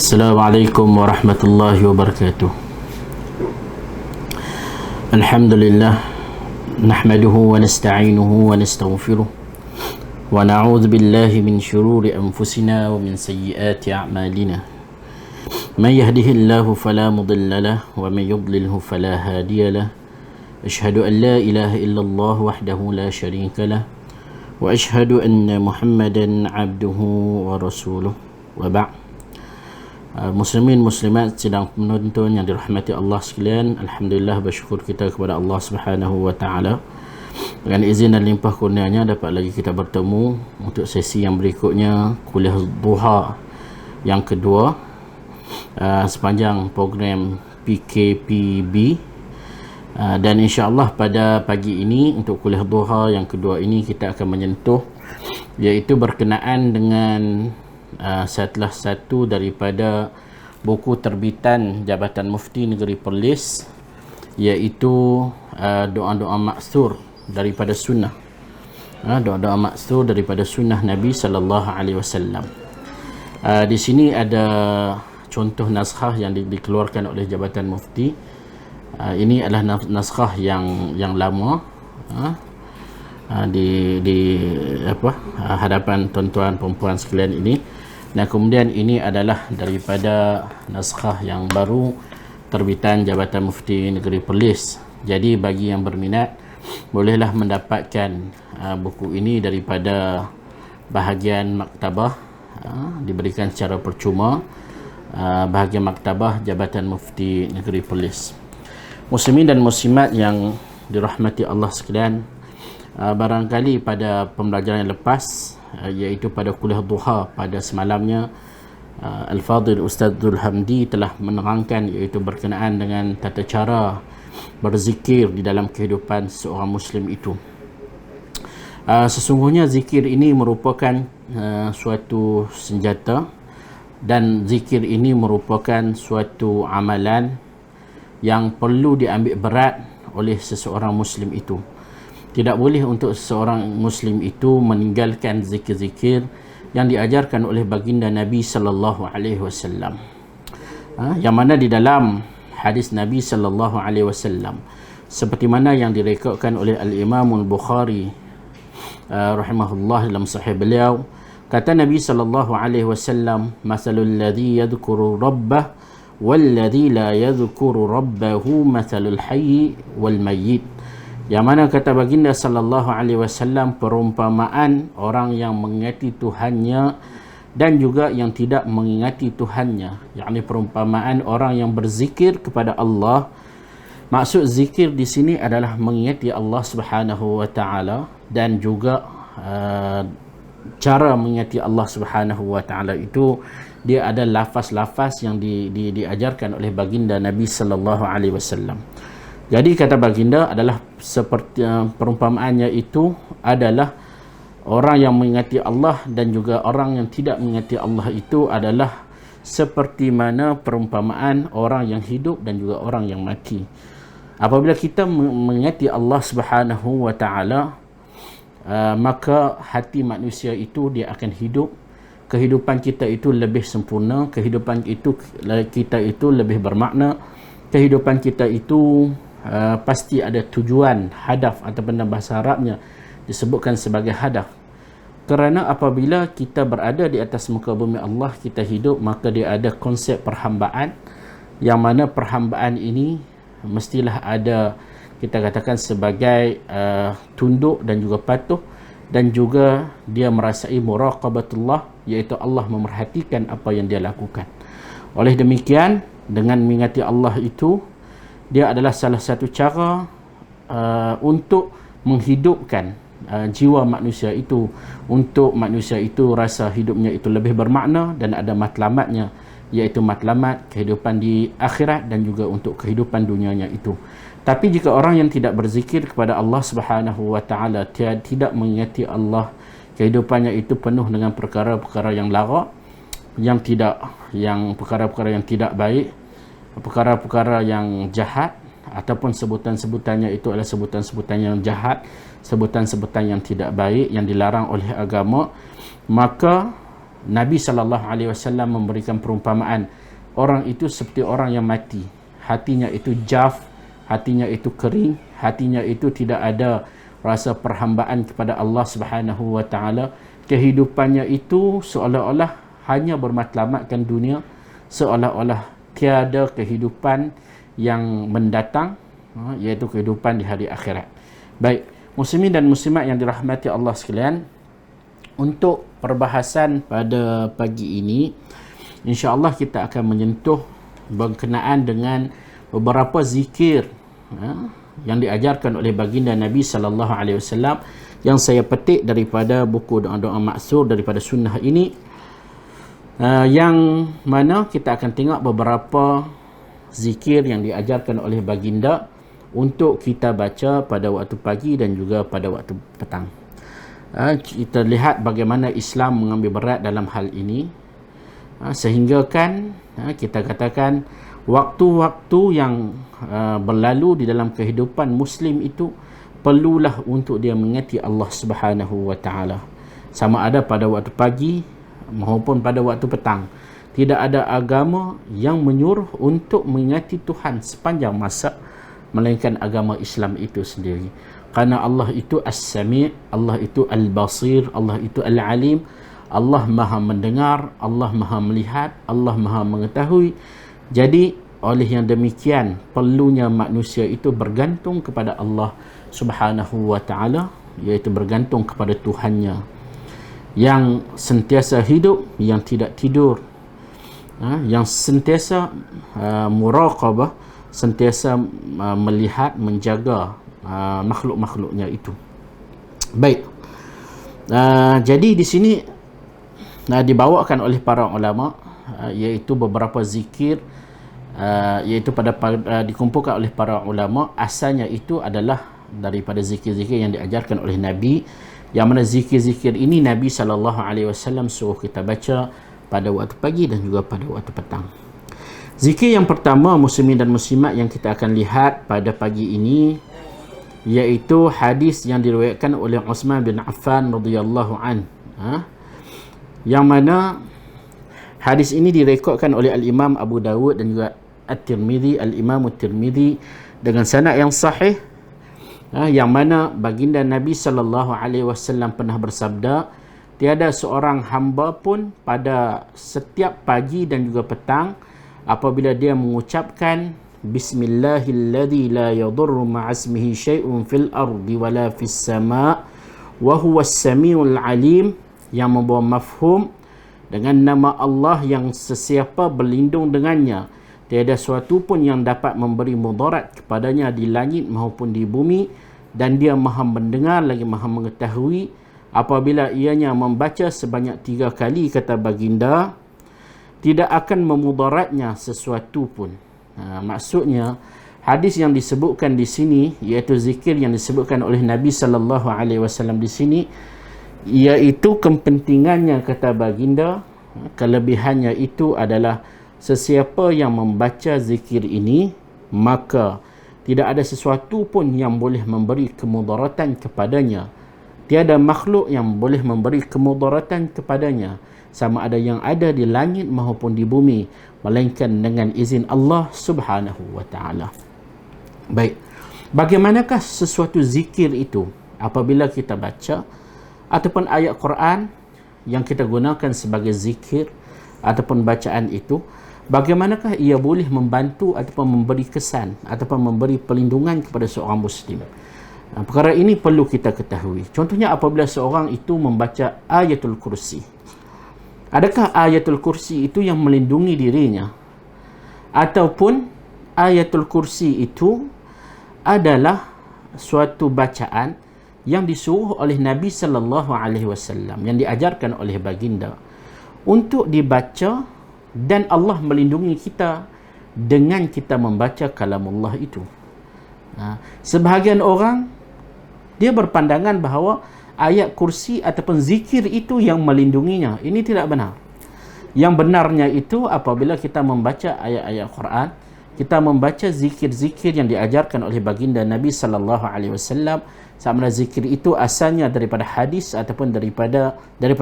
Assalamualaikum warahmatullahi wabarakatuh. Alhamdulillah, nahmaduhu wa nasta'inuhu wa nastaghfiruh wa na'udzu billahi min shururi anfusina wa min sayyiati a'malina. Man yahdihillahu fala mudilla lahu wa man yudlilhu fala hadiya lahu. Ashhadu an la ilaha illallah wahdahu la syarika lahu wa ashhadu anna Muhammadan 'abduhu wa rasuluh. Wa ba'd. Muslimin muslimat sedang menonton yang dirahmati Allah sekalian, alhamdulillah, bersyukur kita kepada Allah Subhanahu wa taala. Dengan izin dan limpah kurnianya dapat lagi kita bertemu untuk sesi yang berikutnya, kuliah duha yang kedua sepanjang program PKPB. Dan insya-Allah pada pagi ini untuk kuliah duha yang kedua ini kita akan menyentuh iaitu berkenaan dengan salah satu daripada buku terbitan Jabatan Mufti Negeri Perlis, iaitu doa-doa maksur daripada sunnah, doa-doa maksur daripada sunnah Nabi sallallahu alaihi wasallam. Di sini ada contoh naskah yang dikeluarkan oleh Jabatan Mufti. Ini adalah naskah yang lama, di hadapan tuan-tuan perempuan sekalian ini. Dan kemudian ini adalah daripada naskah yang baru terbitan Jabatan Mufti Negeri Perlis. Jadi bagi yang berminat bolehlah mendapatkan buku ini daripada bahagian maktabah, diberikan secara percuma, bahagian maktabah Jabatan Mufti Negeri Perlis. Muslimin dan muslimat yang dirahmati Allah sekalian, barangkali pada pembelajaran yang lepas, iaitu pada kuliah duha pada semalamnya, Al-Fadhil Ustaz Dhul Hamdi telah menerangkan iaitu berkenaan dengan tata cara berzikir di dalam kehidupan seorang Muslim itu. Sesungguhnya zikir ini merupakan suatu senjata, dan zikir ini merupakan suatu amalan yang perlu diambil berat oleh seseorang Muslim itu. Tidak boleh untuk seseorang Muslim itu meninggalkan zikir-zikir yang diajarkan oleh baginda Nabi sallallahu alaihi wasallam. Yang mana di dalam hadis Nabi sallallahu alaihi wasallam, seperti mana yang direkodkan oleh Al-Imam Al-Bukhari rahimahullah dalam sahih beliau, kata Nabi sallallahu alaihi wasallam, "Mathalul ladzi yadhkuru rabbah wal ladzi la yadhkuru rabbahu mathalul hayy wal mayyit." Yang mana kata baginda sallallahu alaihi wasallam, perumpamaan orang yang mengingati Tuhannya dan juga yang tidak mengingati Tuhannya, yakni perumpamaan orang yang berzikir kepada Allah. Maksud zikir di sini adalah mengingati Allah Subhanahu wa taala, dan juga cara mengingati Allah Subhanahu wa taala itu dia ada lafaz-lafaz yang diajarkan oleh baginda Nabi sallallahu alaihi wasallam. Jadi kata baginda adalah seperti perumpamaannya itu adalah orang yang mengingati Allah dan juga orang yang tidak mengingati Allah itu adalah seperti mana perumpamaan orang yang hidup dan juga orang yang mati. Apabila kita mengingati Allah Subhanahu wa taala, maka hati manusia itu dia akan hidup, kehidupan kita itu lebih sempurna, kehidupan itu kita itu lebih bermakna, kehidupan kita itu pasti ada tujuan, hadaf, ataupun dalam bahasa Arabnya disebutkan sebagai hadaf. Kerana apabila kita berada di atas muka bumi Allah, kita hidup, maka dia ada konsep perhambaan, yang mana perhambaan ini mestilah ada, kita katakan sebagai tunduk dan juga patuh, dan juga dia merasai muraqabatullah, iaitu Allah memerhatikan apa yang dia lakukan. Oleh demikian, dengan mengingati Allah itu, dia adalah salah satu cara untuk menghidupkan jiwa manusia itu, untuk manusia itu rasa hidupnya itu lebih bermakna dan ada matlamatnya, iaitu matlamat kehidupan di akhirat dan juga untuk kehidupan dunianya itu. Tapi jika orang yang tidak berzikir kepada Allah Subhanahu wa taala, tidak mengingati Allah, kehidupannya itu penuh dengan perkara-perkara yang lara, yang perkara-perkara yang tidak baik, perkara-perkara yang jahat, ataupun sebutan-sebutannya itu adalah sebutan-sebutan yang jahat, sebutan-sebutan yang tidak baik, yang dilarang oleh agama, maka Nabi SAW memberikan perumpamaan orang itu seperti orang yang mati, hatinya itu jaf, hatinya itu kering, hatinya itu tidak ada rasa perhambaan kepada Allah Subhanahu wa taala. Kehidupannya itu seolah-olah hanya bermatlamatkan dunia, seolah-olah tiada kehidupan yang mendatang, iaitu kehidupan di hari akhirat. Baik, muslimin dan muslimat yang dirahmati Allah sekalian, untuk perbahasan pada pagi ini, insya-Allah kita akan menyentuh berkenaan dengan beberapa zikir yang diajarkan oleh baginda Nabi sallallahu alaihi wasallam yang saya petik daripada buku doa-doa maksur daripada sunnah ini, yang mana kita akan tengok beberapa zikir yang diajarkan oleh baginda untuk kita baca pada waktu pagi dan juga pada waktu petang. Kita lihat bagaimana Islam mengambil berat dalam hal ini, sehingga kan kita katakan waktu-waktu yang berlalu di dalam kehidupan Muslim itu perlulah untuk dia mengingati Allah Subhanahu wa taala, sama ada pada waktu pagi maupun pada waktu petang. Tidak ada agama yang menyuruh untuk mengingati Tuhan sepanjang masa melainkan agama Islam itu sendiri. Kerana Allah itu As-Sami', Allah itu Al-Basir, Allah itu Al-Alim, Allah Maha mendengar, Allah Maha melihat, Allah Maha mengetahui. Jadi oleh yang demikian perlunya manusia itu bergantung kepada Allah Subhanahu wa taala, iaitu bergantung kepada Tuhannya yang sentiasa hidup, yang tidak tidur, yang sentiasa muraqabah, sentiasa melihat, menjaga makhluk-makhluknya itu. Baik, jadi di sini dibawakan oleh para ulama, iaitu beberapa zikir, iaitu dikumpulkan oleh para ulama. Asalnya itu adalah daripada zikir-zikir yang diajarkan oleh Nabi, yang mana zikir-zikir ini Nabi SAW suruh kita baca pada waktu pagi dan juga pada waktu petang. Zikir yang pertama, muslimin dan muslimat, yang kita akan lihat pada pagi ini, iaitu hadis yang diriwayatkan oleh Uthman bin Affan radhiyallahu an, yang mana hadis ini direkodkan oleh Al-Imam Abu Dawud dan juga At-Tirmidzi, Al-Imam At-Tirmidzi dengan sanad yang sahih, yang mana baginda Nabi sallallahu alaihi wasallam pernah bersabda, tiada seorang hamba pun pada setiap pagi dan juga petang apabila dia mengucapkan Bismillahilladzi la yadurru ma'asmihi syai'un fil ardi wala fis sama' wa huwas samiul alim, yang membawa mafhum dengan nama Allah yang sesiapa berlindung dengannya tiada suatu pun yang dapat memberi mudarat kepadanya di langit maupun di bumi, dan dia maha mendengar lagi maha mengetahui. Apabila ianya membaca sebanyak 3 kali, kata baginda, tidak akan memudaratnya sesuatu pun. Maksudnya hadis yang disebutkan di sini, iaitu zikir yang disebutkan oleh Nabi sallallahu alaihi wasallam di sini, iaitu kepentingannya, kata baginda, kelebihannya itu adalah sesiapa yang membaca zikir ini, maka tidak ada sesuatu pun yang boleh memberi kemudaratan kepadanya. Tiada makhluk yang boleh memberi kemudaratan kepadanya, sama ada yang ada di langit maupun di bumi, melainkan dengan izin Allah Subhanahu wa taala. Baik, bagaimanakah sesuatu zikir itu apabila kita baca ataupun ayat Quran yang kita gunakan sebagai zikir ataupun bacaan itu, bagaimanakah ia boleh membantu ataupun memberi kesan ataupun memberi perlindungan kepada seorang Muslim? Perkara ini perlu kita ketahui. Contohnya apabila seorang itu membaca ayatul kursi, adakah ayatul kursi itu yang melindungi dirinya, ataupun ayatul kursi itu adalah suatu bacaan yang disuruh oleh Nabi sallallahu alaihi wasallam, yang diajarkan oleh baginda untuk dibaca, dan Allah melindungi kita dengan kita membaca kalamullah itu. Sebahagian orang dia berpandangan bahawa ayat kursi ataupun zikir itu yang melindunginya. Ini tidak benar. Yang benarnya itu apabila kita membaca ayat-ayat Quran kita membaca zikir-zikir yang diajarkan oleh baginda Nabi sallallahu alaihi wasallam, sama ada zikir itu asalnya daripada hadis ataupun daripada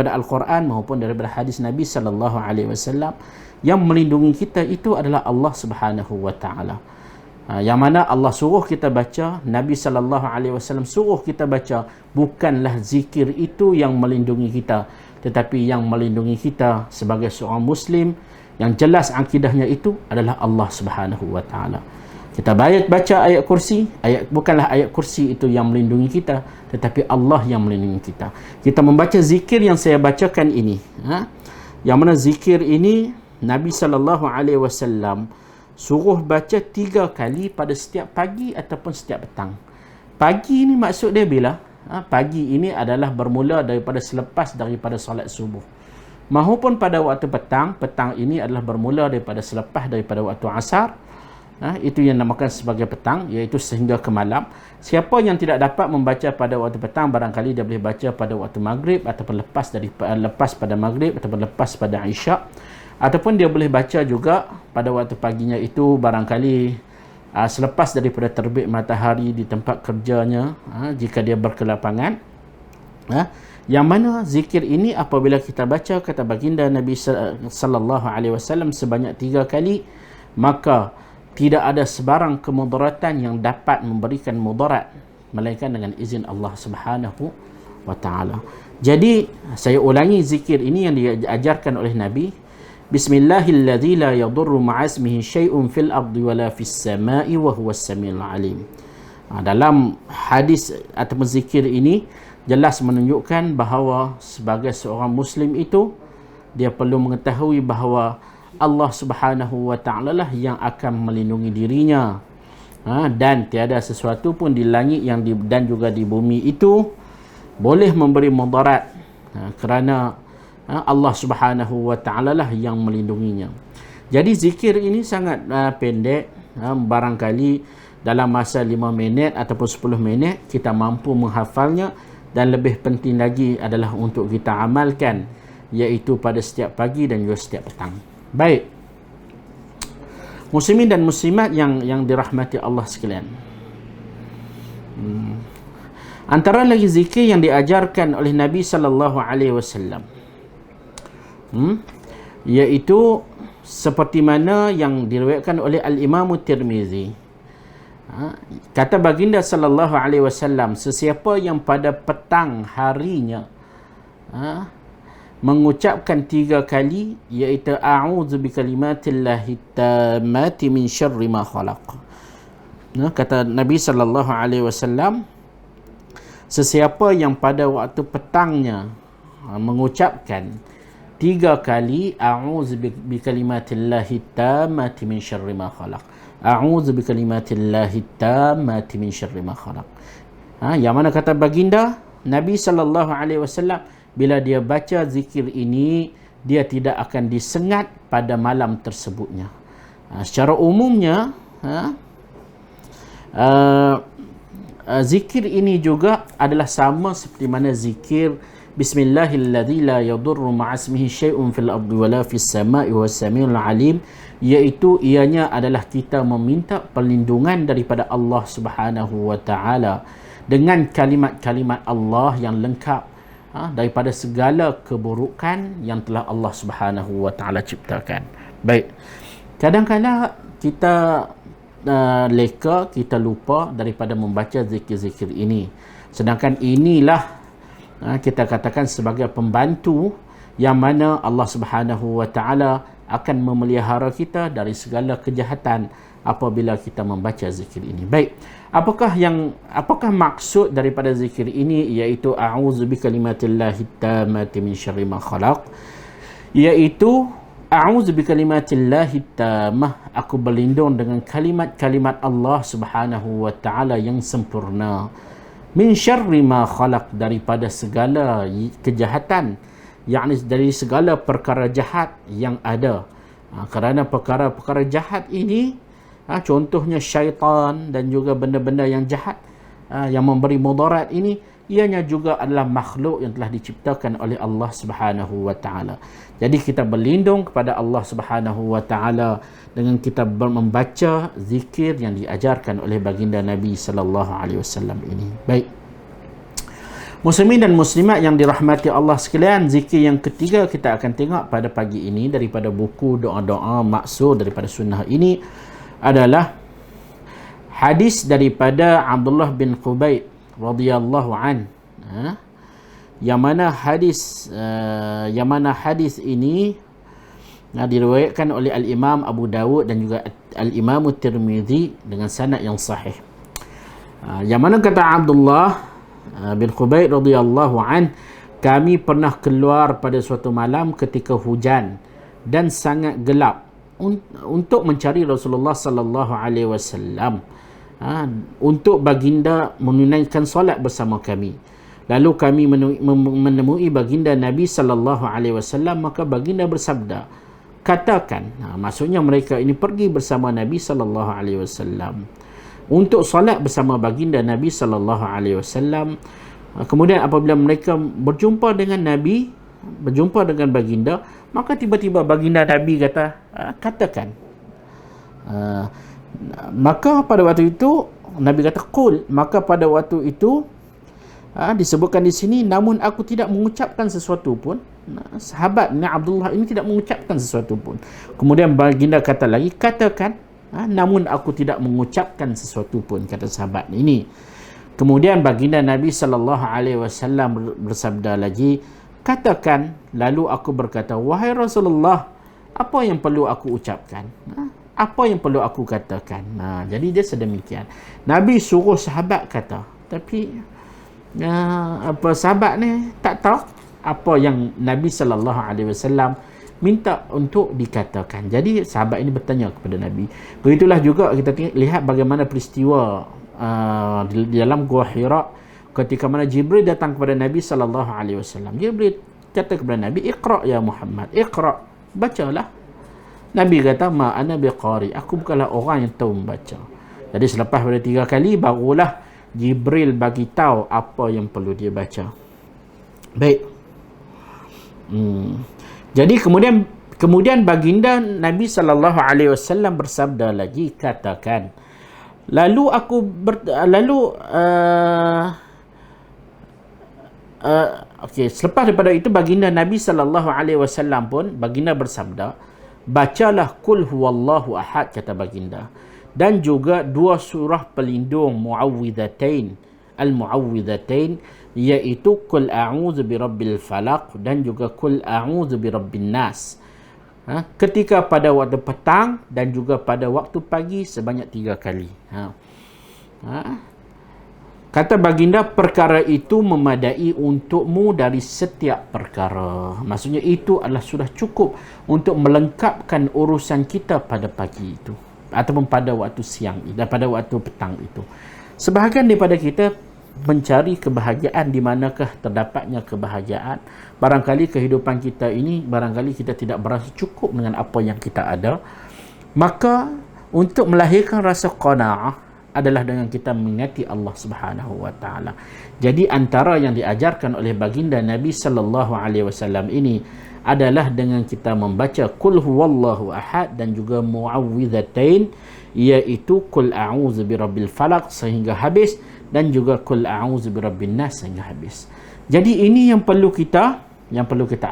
Al-Quran maupun daripada hadis Nabi sallallahu alaihi wasallam, yang melindungi kita itu adalah Allah Subhanahu wa taala. Yang mana Allah suruh kita baca, Nabi sallallahu alaihi wasallam suruh kita baca, bukanlah zikir itu yang melindungi kita, tetapi yang melindungi kita sebagai seorang muslim yang jelas akidahnya itu adalah Allah Subhanahu wa taala. Kita baca ayat kursi, bukanlah ayat kursi itu yang melindungi kita, tetapi Allah yang melindungi kita. Kita membaca zikir yang saya bacakan ini, yang mana zikir ini Nabi sallallahu alaihi wasallam suruh baca 3 kali pada setiap pagi ataupun setiap petang. Pagi ini maksud dia bila? Pagi ini adalah bermula daripada selepas daripada solat subuh. Mahupun pada waktu petang, petang ini adalah bermula daripada selepas daripada waktu asar. Itu yang namakan sebagai petang, iaitu sehingga ke malam. Siapa yang tidak dapat membaca pada waktu petang, barangkali dia boleh baca pada waktu maghrib ataupun lepas pada maghrib ataupun lepas pada isyak, ataupun dia boleh baca juga pada waktu paginya itu barangkali selepas daripada terbit matahari di tempat kerjanya, jika dia berkelapangan. Yang mana zikir ini apabila kita baca, kata baginda Nabi sallallahu alaihi wasallam, sebanyak 3 kali, maka tidak ada sebarang kemudaratan yang dapat memberikan mudarat melainkan dengan izin Allah Subhanahu wa taala. Jadi saya ulangi zikir ini yang diajarkan oleh Nabi. Bismillahilladzi la yadurru ma'asmihi syai'un fil ardi wala fis sama'i wa huwas samiul alim. Dalam hadis atau zikir ini jelas menunjukkan bahawa sebagai seorang muslim itu dia perlu mengetahui bahawa Allah Subhanahu wa taala lah yang akan melindungi dirinya, dan tiada sesuatu pun di langit dan juga di bumi itu boleh memberi mudarat, kerana Allah Subhanahu wa taala lah yang melindunginya. Jadi zikir ini sangat pendek, barangkali dalam masa 5 minit ataupun 10 minit kita mampu menghafalnya, dan lebih penting lagi adalah untuk kita amalkan, iaitu pada setiap pagi dan juga setiap petang. Baik, muslimin dan muslimat yang dirahmati Allah sekalian, antara lagi zikir yang diajarkan oleh Nabi sallallahu alaihi wasallam, iaitu seperti mana yang diriwayatkan oleh Al-Imam Tirmizi. Kata baginda sallallahu alaihi wasallam, sesiapa yang pada petang harinya mengucapkan 3 kali, iaitu a'udzu bikalimatillahi tammati min syarri ma khalaq. Kata Nabi sallallahu alaihi wasallam, sesiapa yang pada waktu petangnya mengucapkan 3 kali a'udzu bikalimatillahi tammati min syarri ma khalaq, a'udzu bikalimatillahi tammati min syarri ma khalaq, yang mana kata baginda Nabi sallallahu alaihi wasallam, bila dia baca zikir ini, dia tidak akan disengat pada malam tersebutnya. Secara umumnya, zikir ini juga adalah sama seperti mana zikir Bismillahilladzi la yadurru ma'asmihi syai'un fil ardi wala fis sama'i was samiul alim, iaitu ianya adalah kita meminta perlindungan daripada Allah Subhanahu wa taala dengan kalimat-kalimat Allah yang lengkap, daripada segala keburukan yang telah Allah Subhanahu wa taala ciptakan. Baik, kadang-kadang kita leka, kita lupa daripada membaca zikir-zikir ini, sedangkan inilah kita katakan sebagai pembantu yang mana Allah Subhanahu wa taala akan memelihara kita dari segala kejahatan apabila kita membaca zikir ini. Baik, apakah maksud daripada zikir ini, iaitu a'udzu bikalimatillahi tammati min syarri ma khalaq, iaitu a'udzu bikalimatillahi tammah, aku berlindung dengan kalimat-kalimat Allah Subhanahu wa taala yang sempurna, min syarri ma khalaq, daripada segala kejahatan, yakni dari segala perkara jahat yang ada. Kerana perkara-perkara jahat ini, contohnya syaitan dan juga benda-benda yang jahat, yang memberi mudarat ini, ianya juga adalah makhluk yang telah diciptakan oleh Allah Subhanahu wa taala. Jadi kita berlindung kepada Allah Subhanahu wa taala dengan kita membaca zikir yang diajarkan oleh baginda Nabi sallallahu alaihi wasallam ini. Baik. Muslimin dan muslimat yang dirahmati Allah sekalian, zikir yang ketiga kita akan tengok pada pagi ini daripada buku doa-doa maksud daripada sunnah ini adalah hadis daripada Abdullah bin Khubayb radhiyallahu an, yang mana hadis ini diriwayatkan oleh Al-Imam Abu Dawud dan juga Al-Imam Tirmizi dengan sanad yang sahih. Yang mana kata Abdullah bin Khubayb radhiyallahu an, kami pernah keluar pada suatu malam ketika hujan dan sangat gelap untuk mencari Rasulullah sallallahu alaihi wasallam, untuk baginda menunaikan solat bersama kami. Lalu kami menemui baginda Nabi sallallahu alaihi wasallam, maka baginda bersabda, katakan, maksudnya mereka ini pergi bersama Nabi sallallahu alaihi wasallam untuk solat bersama baginda Nabi sallallahu alaihi wasallam. Kemudian apabila mereka berjumpa dengan Nabi, berjumpa dengan baginda, maka tiba-tiba baginda Nabi kata, katakan. Maka pada waktu itu Nabi kata qul, maka pada waktu itu disebutkan di sini, namun aku tidak mengucapkan sesuatu pun. Sahabat Abdullah ini tidak mengucapkan sesuatu pun. Kemudian baginda kata lagi, katakan, namun aku tidak mengucapkan sesuatu pun, kata sahabat ini. Kemudian baginda Nabi sallallahu alaihi wasallam bersabda lagi, katakan. Lalu aku berkata, wahai Rasulullah, apa yang perlu aku ucapkan? Apa yang perlu aku katakan? Jadi dia sedemikian. Nabi suruh sahabat kata, tapi sahabat ni tak tahu apa yang Nabi sallallahu alaihi wasallam minta untuk dikatakan. Jadi sahabat ini bertanya kepada Nabi. Begitulah juga kita lihat bagaimana peristiwa di dalam Gua Hira ketika mana Jibril datang kepada Nabi sallallahu alaihi wasallam. Jibril kata kepada Nabi, iqra ya Muhammad, iqra, bacalah. Nabi kata, ma ana biqari, aku bukanlah orang yang tahu membaca. Jadi selepas pada 3 kali barulah Jibril bagi tahu apa yang perlu dia baca. Baik. Jadi kemudian baginda Nabi sallallahu alaihi wasallam bersabda lagi, katakan. Lalu selepas daripada itu baginda Nabi sallallahu alaihi wasallam pun baginda bersabda, bacalah qul huwallahu ahad, kata baginda, dan juga 2 surah pelindung muawwidhatain, al-muawwidhatain, iaitu qul a'udzu birabbil falaq dan juga qul a'udzu birabbin nas, ketika pada waktu petang dan juga pada waktu pagi sebanyak 3 kali. Kata baginda, perkara itu memadai untukmu dari setiap perkara. Maksudnya itu adalah sudah cukup untuk melengkapkan urusan kita pada pagi itu, ataupun pada waktu siang dan pada waktu petang itu. Sebahagian daripada kita mencari kebahagiaan di manakah terdapatnya kebahagiaan. Barangkali kehidupan kita ini, barangkali kita tidak berasa cukup dengan apa yang kita ada. Maka untuk melahirkan rasa qanaah adalah dengan kita mengingati Allah Subhanahu wa taala. Jadi antara yang diajarkan oleh baginda Nabi sallallahu alaihi wasallam ini adalah dengan kita membaca qul huwallahu ahad dan juga muawwidhatain, iaitu qul a'udzu birabbil falaq sehingga habis dan juga qul a'udzu birabbin nas sehingga habis. Jadi ini yang perlu kita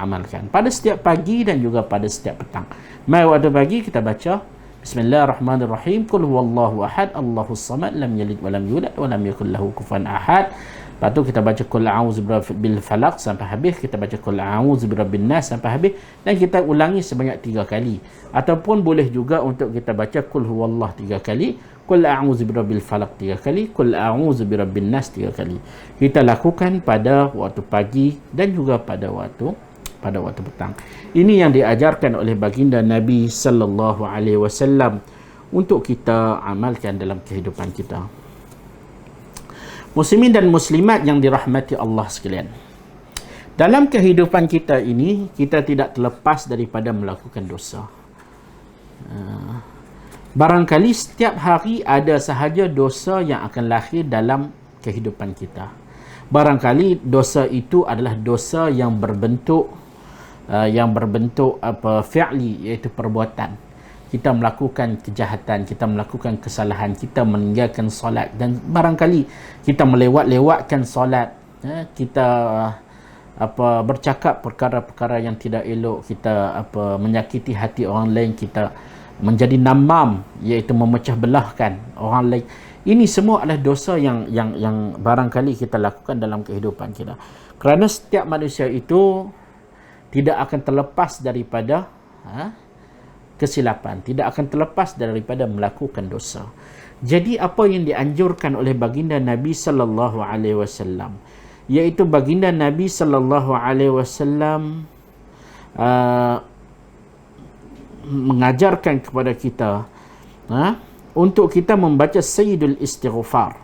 amalkan pada setiap pagi dan juga pada setiap petang. Mai waktu pagi kita baca Bismillahirrahmanirrahim, qul huwallahu ahad, Allahus samad, lam yalid wa lam yulad wa lam yakul lahu kufuwan ahad. Lepas tu kita baca qul a'udzu birabbil falaq sampai habis, kita baca qul a'udzu birabbin nas sampai habis, dan kita ulangi sebanyak 3 kali. Ataupun boleh juga untuk kita baca qul huwallah 3 kali, qul a'udzu birabbil falaq 3 kali, qul a'udzu birabbin nas 3 kali. Kita lakukan pada waktu pagi dan juga pada waktu petang. Ini yang diajarkan oleh baginda Nabi sallallahu alaihi wasallam untuk kita amalkan dalam kehidupan kita. Muslimin dan muslimat yang dirahmati Allah sekalian. Dalam kehidupan kita ini, kita tidak terlepas daripada melakukan dosa. Barangkali setiap hari ada sahaja dosa yang akan lahir dalam kehidupan kita. Barangkali dosa itu adalah dosa yang berbentuk fi'li, iaitu perbuatan. Kita melakukan kejahatan, kita melakukan kesalahan, kita meninggalkan solat, dan barangkali kita melewat-lewatkan solat, kita bercakap perkara-perkara yang tidak elok, kita menyakiti hati orang lain, kita menjadi namam, iaitu memecah belahkan orang lain. Ini semua adalah dosa yang barangkali kita lakukan dalam kehidupan kita. Kerana setiap manusia itu tidak akan terlepas daripada kesilapan, tidak akan terlepas daripada melakukan dosa. Jadi apa yang dianjurkan oleh baginda Nabi sallallahu alaihi wasallam, iaitu baginda Nabi sallallahu alaihi wasallam mengajarkan kepada kita untuk kita membaca Sayyidul Istighfar.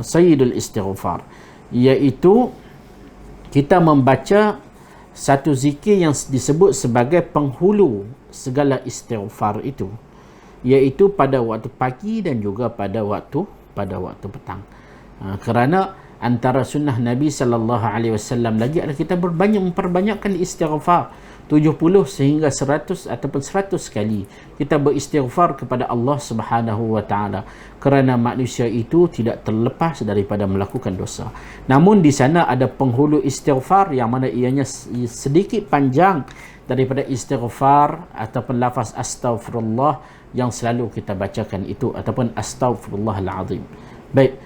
Sayyidul Istighfar, iaitu kita membaca satu zikir yang disebut sebagai penghulu segala istighfar itu, iaitu pada waktu pagi dan juga pada waktu petang. Kerana antara sunnah Nabi sallallahu alaihi wasallam lagi adalah kita memperbanyakkan istighfar, 70 sehingga 100 ataupun 100 kali kita beristighfar kepada Allah Subhanahu wa taala, kerana manusia itu tidak terlepas daripada melakukan dosa. Namun di sana ada penghulu istighfar yang mana ianya sedikit panjang daripada istighfar ataupun lafaz astaghfirullah yang selalu kita bacakan itu, ataupun astaghfirullahal azim. Baik,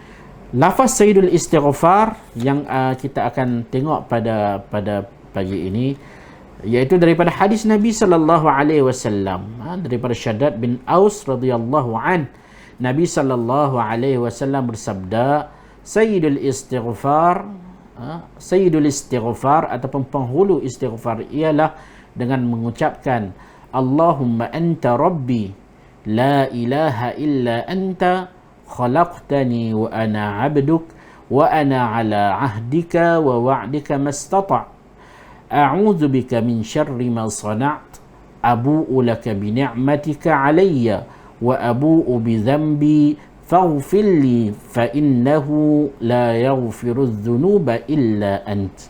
lafaz Sayyidul Istighfar yang kita akan tengok pada pagi ini, iaitu daripada hadis Nabi sallallahu alaihi wasallam, daripada Syaddad bin Aus radhiyallahu an. Nabi sallallahu alaihi wasallam bersabda, Sayyidul Istighfar ataupun penghulu istighfar ialah dengan mengucapkan Allahumma anta rabbi la ilaha illa anta khalaqtani wa ana 'abduk wa ana 'ala 'ahdika wa wa'dika mastata'. A'udzu bika min syarri ma sana'tu, abu'u laka bi ni'matika 'alayya wa abu'u bi dhanbi faghfir li fa innahu la yaghfiru adh-dhunuba illa ant.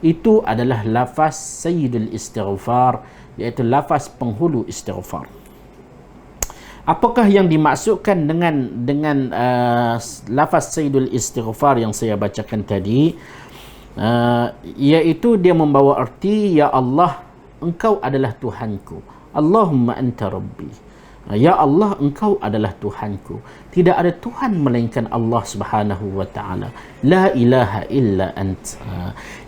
Itu adalah lafaz Sayyidul Istighfar, iaitu lafaz penghulu istighfar. Apakah yang dimaksudkan dengan lafaz Sayyidul Istighfar yang saya bacakan tadi? Iaitu dia membawa arti, ya Allah, engkau adalah Tuhanku. Allahumma anta rabbi, ya Allah, engkau adalah Tuhanku. Tidak ada Tuhan melainkan Allah Subhanahu wa taala. La ilaha illa ant.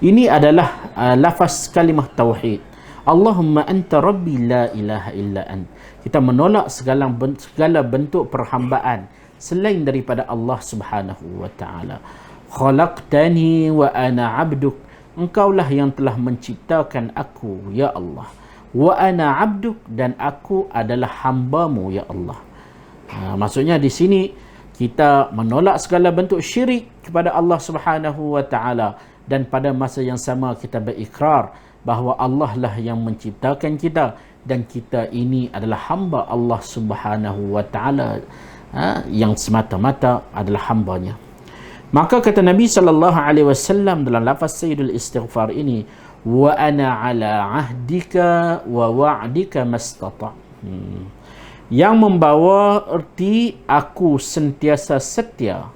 Ini adalah lafaz kalimah tauhid. Allahumma anta rabbi la ilaha illa ant. Kita menolak segala bentuk perhambaan selain daripada Allah Subhanahu wa taala. Khalaqtani wa ana 'abduk, engkaulah yang telah menciptakan aku, ya Allah. Wa ana 'abduk, dan aku adalah hamba-Mu, ya Allah. Maksudnya di sini kita menolak segala bentuk syirik kepada Allah Subhanahu wa taala, dan pada masa yang sama kita berikrar bahawa Allah lah yang menciptakan kita dan kita ini adalah hamba Allah Subhanahu wa taala, yang semata-mata adalah hamba-Nya. Maka kata Nabi sallallahu alaihi wasallam dalam lafaz Sayyidul Istighfar ini, wa ana ala ahdika wa wa'dika mastata', yang membawa erti aku sentiasa setia.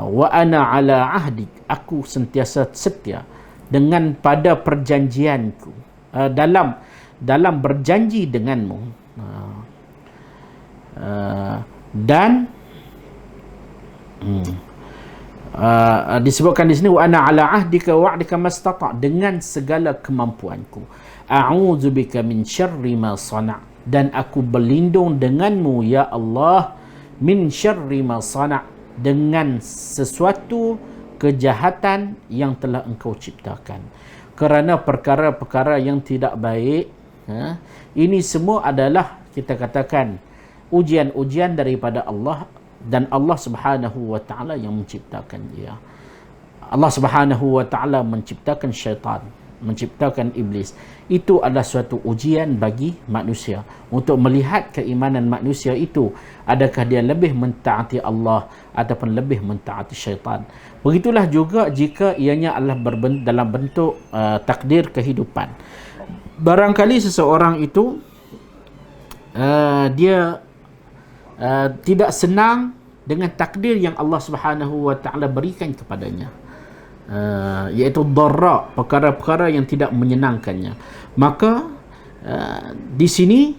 Wa ana ala ahdik, aku sentiasa setia dengan pada perjanjianku, dalam berjanji denganmu, dan disebutkan di sini wa ana ala ahdika wa wa'dika mastata', dengan segala kemampuanku. A'udzu bika min syarri ma sana', dan aku berlindung denganmu ya Allah, min syarri ma sana', dengan sesuatu kejahatan yang telah engkau ciptakan. Kerana perkara-perkara yang tidak baik, ini semua adalah kita katakan ujian-ujian daripada Allah, dan Allah Subhanahu wa taala yang menciptakan dia. Allah Subhanahu wa taala menciptakan syaitan, menciptakan iblis, itu adalah suatu ujian bagi manusia untuk melihat keimanan manusia itu, adakah dia lebih mentaati Allah ataupun lebih mentaati syaitan. Begitulah juga jika ianya adalah dalam bentuk takdir kehidupan. Barangkali seseorang itu dia tidak senang dengan takdir yang Allah Subhanahu wa taala berikan kepadanya, iaitu dharra, perkara-perkara yang tidak menyenangkannya. Maka di sini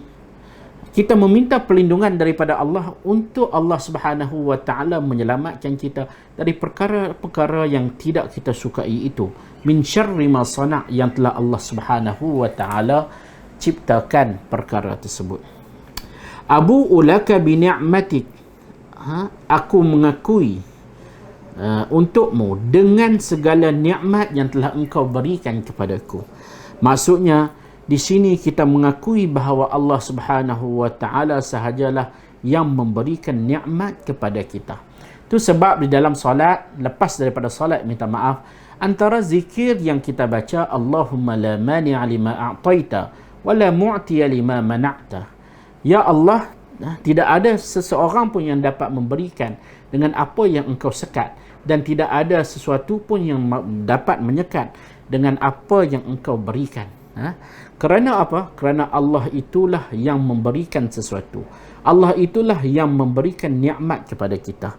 kita meminta perlindungan daripada Allah untuk Allah Subhanahu wa taala menyelamatkan kita dari perkara-perkara yang tidak kita sukai itu, min syarri ma sana', yang telah Allah Subhanahu wa taala ciptakan perkara tersebut. Abu ulaka bi ni'matik, aku mengakui untukmu dengan segala nikmat yang telah engkau berikan kepadaku. Maksudnya di sini kita mengakui bahawa Allah Subhanahu wa taala sahajalah yang memberikan nikmat kepada kita. Itu sebab di dalam solat, lepas daripada solat minta maaf, antara zikir yang kita baca, Allahumma la mani'a lima a'taita wa la mu'tiya lima mana'ta. Ya Allah, tidak ada seseorang pun yang dapat memberikan dengan apa yang engkau sekat, dan tidak ada sesuatu pun yang dapat menyekat dengan apa yang engkau berikan. Kerana apa? Kerana Allah itulah yang memberikan sesuatu. Allah itulah yang memberikan nikmat kepada kita,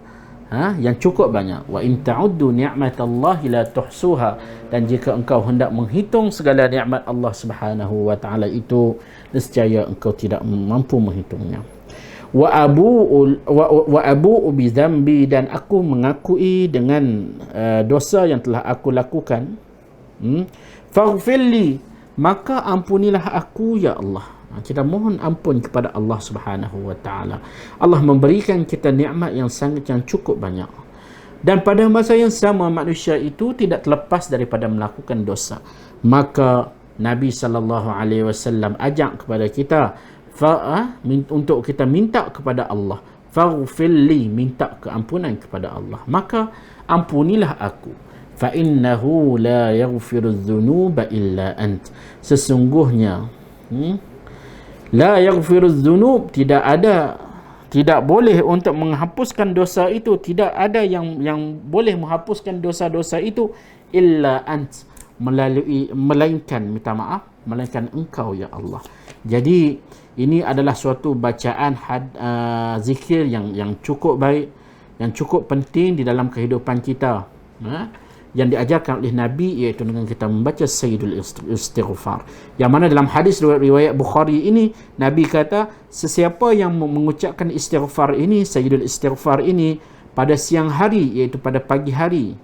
yang cukup banyak. Wa in ta'uddu ni'matallahi la tuhsuha, dan jika engkau hendak menghitung segala nikmat Allah Subhanahu wa taala itu, nescaya engkau tidak mampu menghitungnya. Wa abu'u bi dzambi, dan aku mengakui dengan dosa yang telah aku lakukan. Faghfirli, maka ampunilah aku ya Allah. Kita mohon ampun kepada Allah Subhanahu wa taala. Allah memberikan kita nikmat yang cukup banyak. Dan pada masa yang sama manusia itu tidak terlepas daripada melakukan dosa. Maka Nabi sallallahu alaihi wasallam ajak kepada kita untuk kita minta kepada Allah, faghfirli, minta keampunan kepada Allah, maka ampunilah aku. Fa innahu la yaghfiru dzunuba illa ant, sesungguhnya la yaghfiru dzunub, tidak boleh untuk menghapuskan dosa itu, tidak ada yang boleh menghapuskan dosa-dosa itu illa ant, melainkan engkau ya Allah. Jadi ini adalah suatu bacaan zikir yang cukup baik, yang cukup penting di dalam kehidupan kita, yang diajarkan oleh Nabi, iaitu dengan kita membaca Sayyidul Istighfar, yang mana dalam hadis riwayat Bukhari ini Nabi kata, sesiapa yang mengucapkan istighfar ini, Sayyidul Istighfar ini, pada siang hari, iaitu pada pagi hari,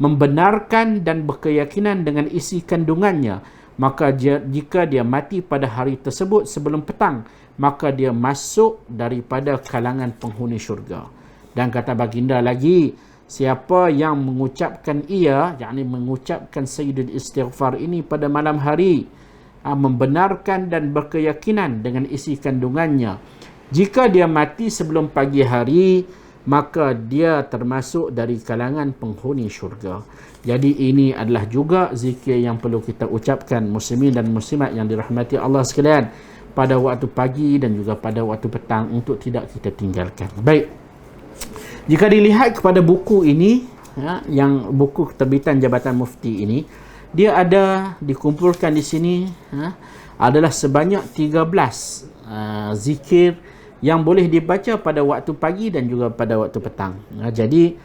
membenarkan dan berkeyakinan dengan isi kandungannya, maka jika dia mati pada hari tersebut sebelum petang, maka dia masuk daripada kalangan penghuni syurga. Dan kata baginda lagi, siapa yang mengucapkan yakni mengucapkan Sayyidul Istighfar ini pada malam hari, membenarkan dan berkeyakinan dengan isi kandungannya, jika dia mati sebelum pagi hari, maka dia termasuk dari kalangan penghuni syurga. Jadi ini adalah juga zikir yang perlu kita ucapkan, muslimin dan muslimat yang dirahmati Allah sekalian, pada waktu pagi dan juga pada waktu petang, untuk tidak kita tinggalkan. Baik, jika dilihat kepada buku ini, yang buku terbitan Jabatan Mufti ini, dia ada dikumpulkan di sini adalah sebanyak 13 zikir yang boleh dibaca pada waktu pagi dan juga pada waktu petang. Jadi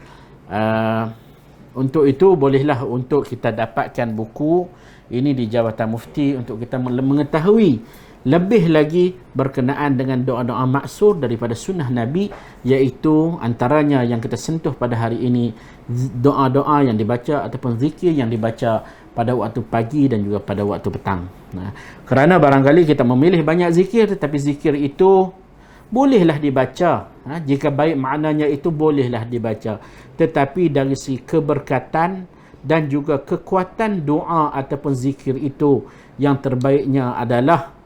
untuk itu bolehlah untuk kita dapatkan buku ini di Jabatan Mufti untuk kita mengetahui lebih lagi berkenaan dengan doa-doa maksur daripada sunnah Nabi, iaitu antaranya yang kita sentuh pada hari ini, doa-doa yang dibaca ataupun zikir yang dibaca pada waktu pagi dan juga pada waktu petang. Kerana barangkali kita memilih banyak zikir, tetapi zikir itu bolehlah dibaca, jika baik maknanya itu bolehlah dibaca, tetapi dari segi keberkatan dan juga kekuatan doa ataupun zikir itu, yang terbaiknya adalah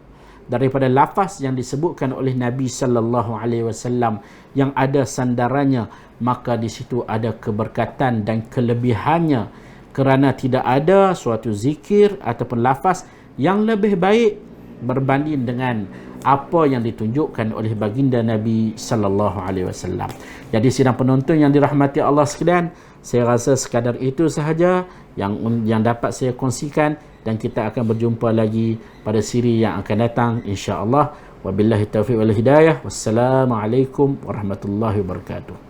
daripada lafaz yang disebutkan oleh Nabi sallallahu alaihi wasallam yang ada sandarannya, maka di situ ada keberkatan dan kelebihannya kerana tidak ada suatu zikir ataupun lafaz yang lebih baik berbanding dengan apa yang ditunjukkan oleh baginda Nabi sallallahu alaihi wasallam. Jadi sidang penonton yang dirahmati Allah sekalian, saya rasa sekadar itu sahaja yang dapat saya kongsikan, dan kita akan berjumpa lagi pada siri yang akan datang insya-Allah. Wabillahi taufiq wal hidayah. Wassalamualaikum warahmatullahi wabarakatuh.